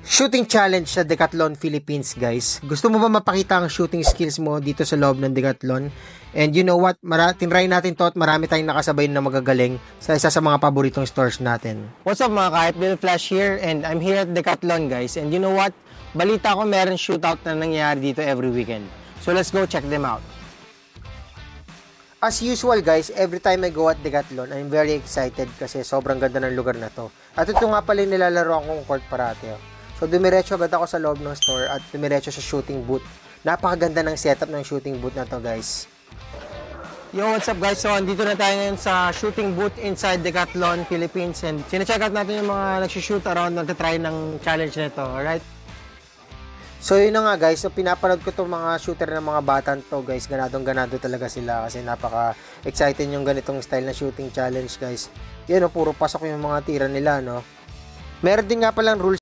Shooting challenge sa Decathlon Philippines, guys. Gusto mo ba mapakita ang shooting skills mo dito sa loob ng Decathlon? And you know what? Tinry natin to at marami tayong nakasabay na magagaling sa isa sa mga paboritong stores natin. What's up mga ka-hype? Bill Flash here and I'm here at Decathlon, guys. And you know what? Balita ko meron shootout na nangyayari dito every weekend. So let's go check them out. As usual, guys, every time I go at Decathlon, I'm very excited kasi sobrang ganda ng lugar na to. At ito nga pala yung nilalaro akong court parate. So, dumiretso agad ako sa loob ng store at dumiretso sa shooting booth. Napakaganda ng setup ng shooting booth na to, guys. Yo, what's up, guys? So, andito na tayo ngayon sa shooting booth inside Decathlon Philippines. And sinecheck out natin yung mga nagsushoot around, nagtatry ng challenge na to, alright? So, yun na nga, guys. So, pinapanood ko itong mga shooter ng mga bata to, guys. Ganadong-ganado talaga sila kasi napaka-excited yung ganitong style na shooting challenge, guys. Yan, puro pasok yung mga tira nila, no? Meron din nga palang rules